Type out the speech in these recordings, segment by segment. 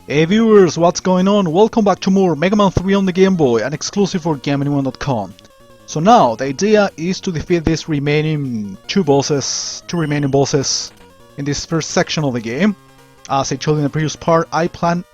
Hey viewers, what's going on? Welcome back to more Megaman 3 on the Game Boy, an exclusive for GameAnyone.com. So now, the idea is to defeat these remaining two remaining bosses in this first section of the game. As I told you in the previous part, I plan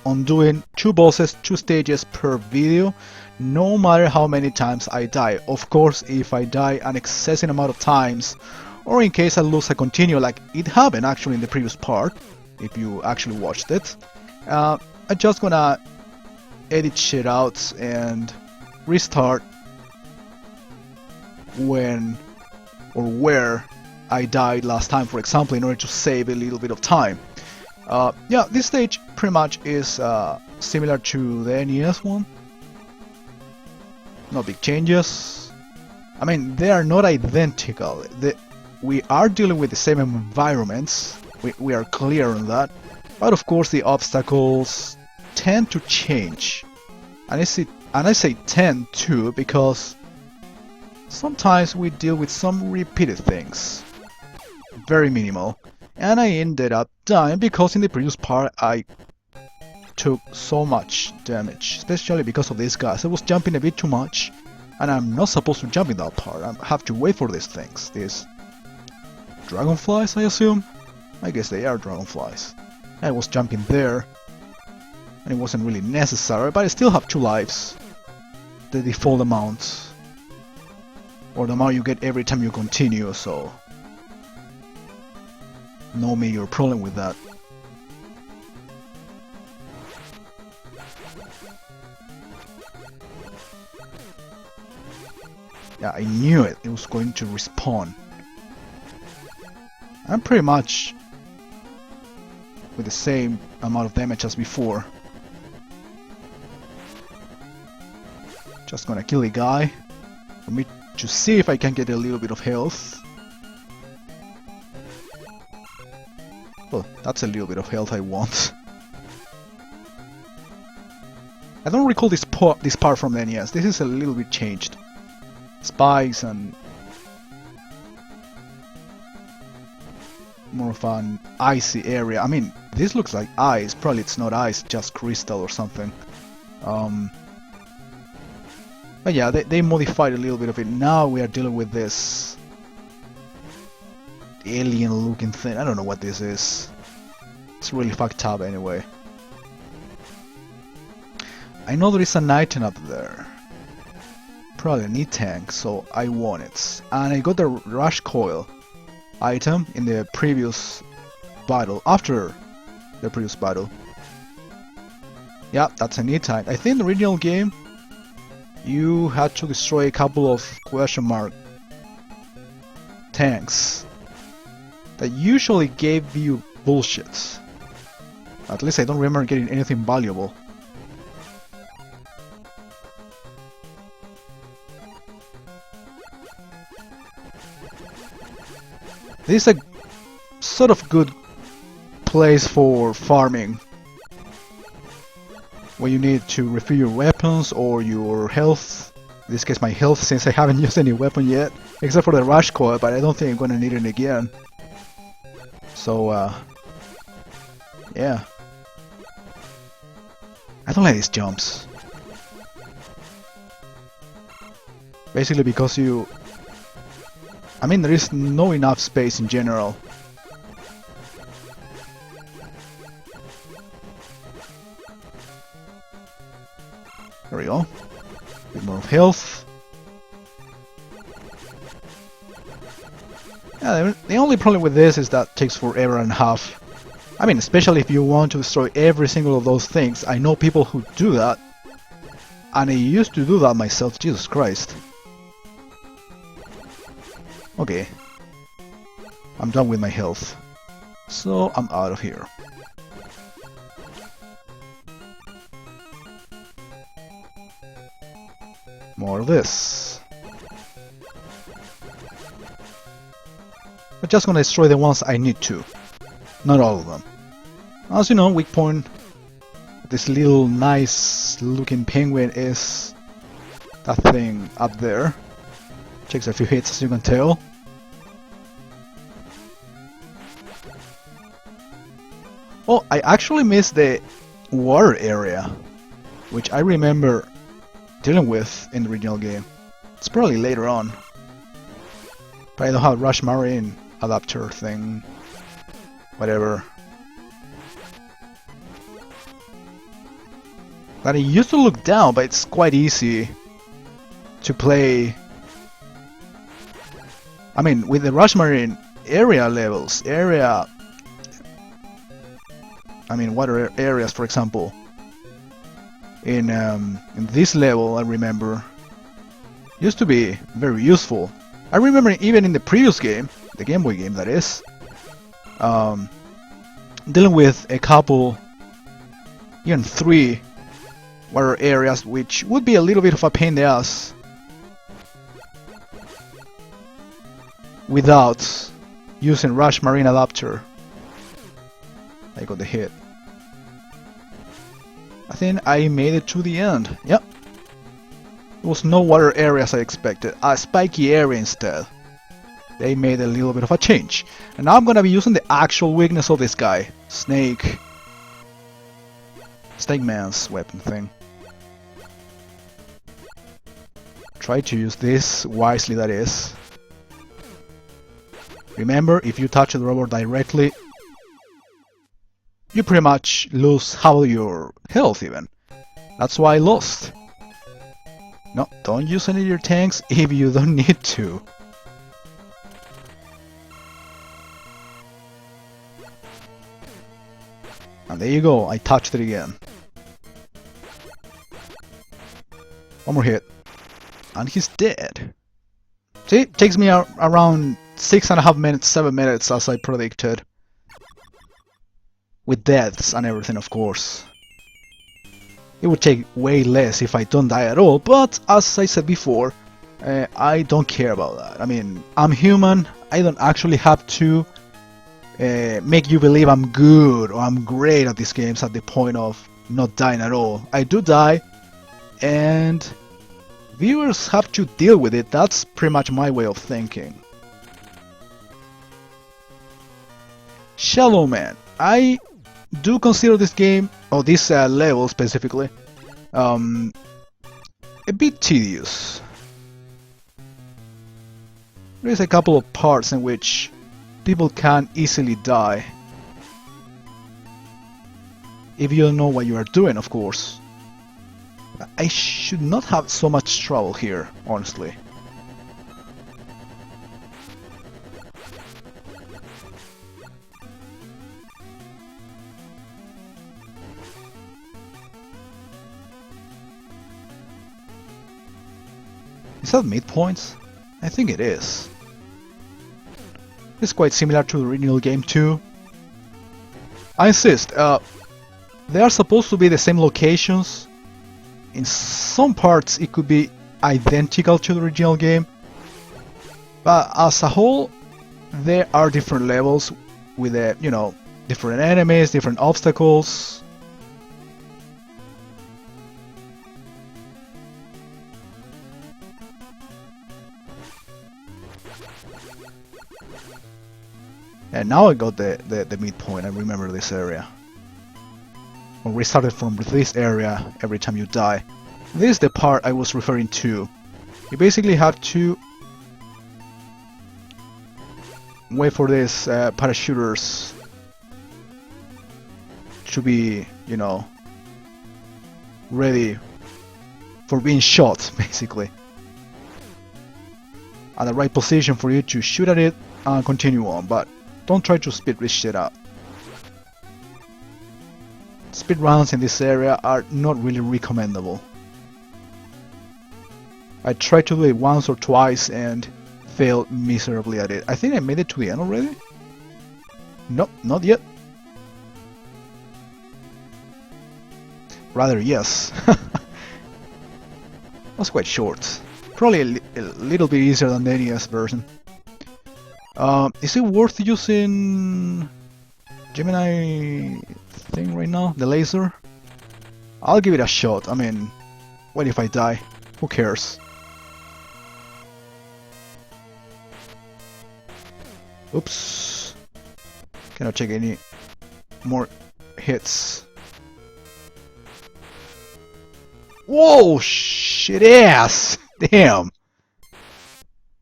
on doing two bosses, two stages per video, no matter how many times I die. Of course, if I die an excessive amount of times, or in case I lose a continue like it happened actually in the previous part, if you actually watched it. I'm just gonna edit shit out and restart when or where I died last time, for example, in order to save a little bit of time. Yeah, this stage pretty much is similar to the NES one. No big changes. I mean, they are not identical. We are dealing with the same environments. We are clear on that. But of course the obstacles tend to change. And I say tend to because sometimes we deal with some repeated things. Very minimal. And I ended up dying because in the previous part I took so much damage. Especially because of these guys. I was jumping a bit too much. And I'm not supposed to jump in that part. I have to wait for these things. These dragonflies, I assume? I guess they are dragonflies. I was jumping there, and it wasn't really necessary, but I still have 2 lives. The default amount, or the amount you get every time you continue, so no major problem with that. Yeah, I knew it was going to respawn. I'm pretty much with the same amount of damage as before. Just gonna kill a guy for me to see if I can get a little bit of health. Well, that's a little bit of health I want. I don't recall this part from the NES. This is a little bit changed. Spikes and more of an icy area. I mean, this looks like ice. Probably it's not ice, just crystal or something. But yeah, they modified a little bit of it. Now we are dealing with this alien-looking thing. I don't know what this is. It's really fucked up anyway. I know there is an item up there. Probably an E-tank, so I want it. And I got the rush coil item in the previous battle, after the previous battle. Yeah, that's an E-tank. I think in the original game you had to destroy a couple of question mark tanks that usually gave you bullshit. At least I don't remember getting anything valuable. This is a sort of good place for farming, when you need to refill your weapons or your health. In this case my health, since I haven't used any weapon yet, except for the rush coil, but I don't think I'm gonna need it again. So yeah. I don't like these jumps. Basically because I mean, there is no enough space in general. There we go. A bit more of health. Yeah, the only problem with this is that it takes forever and a half. I mean, especially if you want to destroy every single of those things. I know people who do that. And I used to do that myself, Jesus Christ. Okay, I'm done with my health, so I'm out of here. More of this. I'm just gonna destroy the ones I need to, not all of them. As you know, weak point, this little nice looking penguin is that thing up there. Takes a few hits, as you can tell. Oh, I actually missed the water area, which I remember dealing with in the original game. It's probably later on. But I don't have Rush Marine adapter thing. Whatever. But it used to look down, but it's quite easy to play. I mean, with the Rush Marine area levels, water areas, for example. In this level, I remember, used to be very useful. I remember even in the previous game, the Game Boy game that is, dealing with a couple, even 3 water areas, which would be a little bit of a pain in the ass without using Rush Marine adapter. I got the hit. I think I made it to the end. Yep. There was no water areas I expected. A spiky area instead. They made a little bit of a change. And now I'm gonna be using the actual weakness of this guy. Snake Man's weapon thing. Try to use this wisely, that is. Remember, if you touch the robot directly, you pretty much lose half of your health even. That's why I lost. No, don't use any of your tanks if you don't need to. And there you go, I touched it again. One more hit. And he's dead. See, it takes me around 6.5 minutes, 7 minutes as I predicted. With deaths and everything, of course. It would take way less if I don't die at all, but as I said before, I don't care about that. I mean, I'm human, I don't actually have to make you believe I'm good or I'm great at these games at the point of not dying at all. I do die, and viewers have to deal with it. That's pretty much my way of thinking. Shallow Man. I do consider this game, or this level specifically, a bit tedious. There is a couple of parts in which people can easily die. If you don't know what you are doing, of course. I should not have so much trouble here, honestly. Is that midpoints? I think it is. It's quite similar to the original game too. I insist, they are supposed to be the same locations. In some parts it could be identical to the original game, but as a whole there are different levels with different enemies, different obstacles. And now I got the midpoint. I remember this area. When we started from this area every time you die. This is the part I was referring to. You basically have to wait for these parachuters to be, ready for being shot, basically. At the right position for you to shoot at it and continue on, but don't try to speed this shit up. Speed rounds in this area are not really recommendable. I tried to do it once or twice and failed miserably at it. I think I made it to the end already? Nope, not yet. Rather, yes. That's quite short. Probably a little bit easier than the NES version. Is it worth using Gemini thing right now? The laser? I'll give it a shot. I mean, what if I die? Who cares? Oops. Cannot take any more hits. Whoa, shit ass! Damn!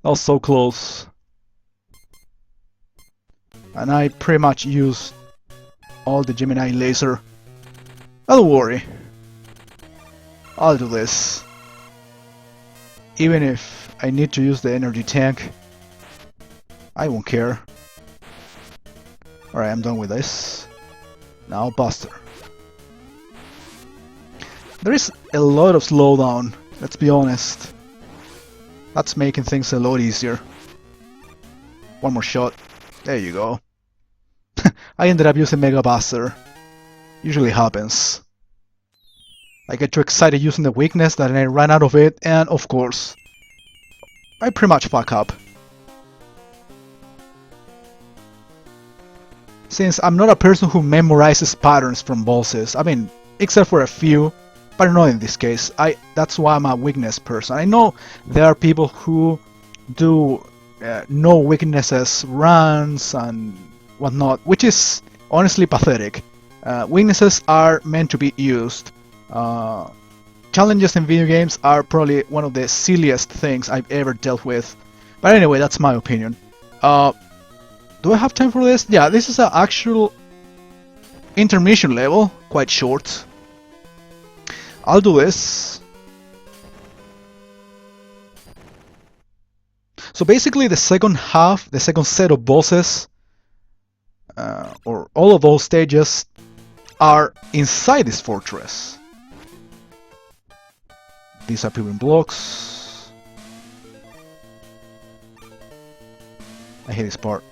That was so close. And I pretty much used all the Gemini laser. Don't worry. I'll do this. Even if I need to use the energy tank, I won't care. Alright, I'm done with this. Now Buster. There is a lot of slowdown, let's be honest. That's making things a lot easier. One more shot. There you go. I ended up using Mega Buster. Usually happens. I get too excited using the weakness that I ran out of it, and of course, I pretty much fuck up. Since I'm not a person who memorizes patterns from bosses, I mean, except for a few, but not in this case. That's why I'm a weakness person. I know there are people who do no weaknesses runs and whatnot, which is honestly pathetic. Weaknesses are meant to be used. Challenges in video games are probably one of the silliest things I've ever dealt with. But anyway, that's my opinion. Do I have time for this? Yeah, this is an actual intermission level, quite short. I'll do this. So basically the second half, the second set of bosses, or all of those stages, are inside this fortress. These appearing blocks. I hate this part.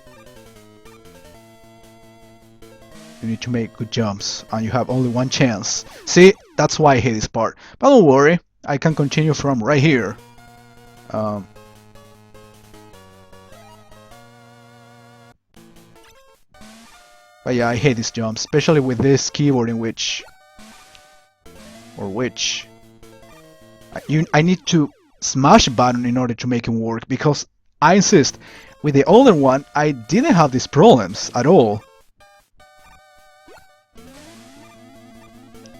You need to make good jumps, and you have only one chance. See, that's why I hate this part. But don't worry, I can continue from right here. But yeah, I hate these jumps, especially with this keyboard in which... I need to smash a button in order to make it work, because I insist, with the older one, I didn't have these problems at all.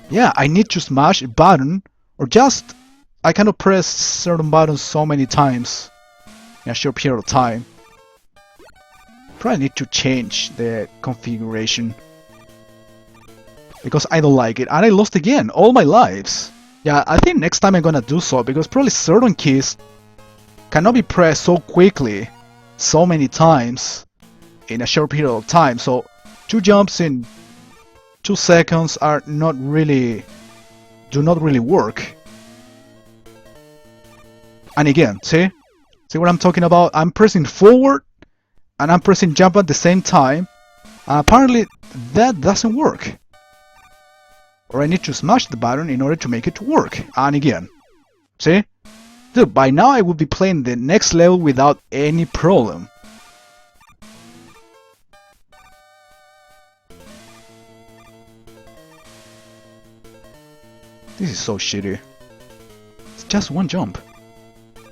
Yeah, I need to smash a button, or just I cannot press certain buttons so many times in a short period of time. Probably need to change the configuration, because I don't like it, and I lost again all my lives. Yeah, I think next time I'm gonna do so, because probably certain keys cannot be pressed so quickly, so many times in a short period of time. So 2 jumps in 2 seconds are do not really work. And again, see what I'm talking about? I'm pressing forward and I'm pressing jump at the same time. Apparently that doesn't work. Or I need to smash the button in order to make it work. And again, see? Dude, by now I would be playing the next level without any problem. This is so shitty. It's just 1 jump.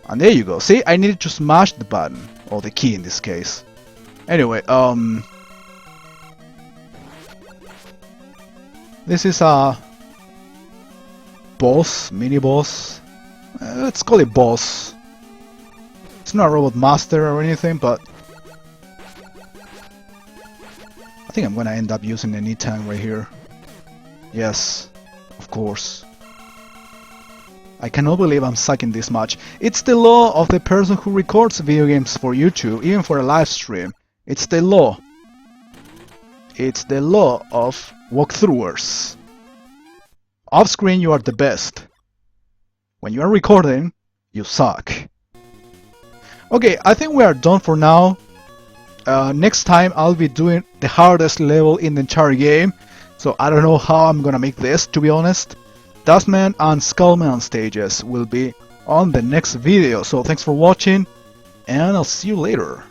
And there you go. See, I needed to smash the button. Or the key in this case. Anyway, this is a boss, mini-boss. Let's call it boss. It's not a robot master or anything, but I think I'm gonna end up using the need tank right here. Yes, of course. I cannot believe I'm sucking this much. It's the law of the person who records video games for YouTube, even for a live stream. It's the law. It's the law of walkthroughers. Off screen you are the best. When you are recording, you suck. Okay, I think we are done for now. Next time I'll be doing the hardest level in the entire game. So I don't know how I'm gonna make this, to be honest. Dustman and Skullman stages will be on the next video. So thanks for watching, and I'll see you later.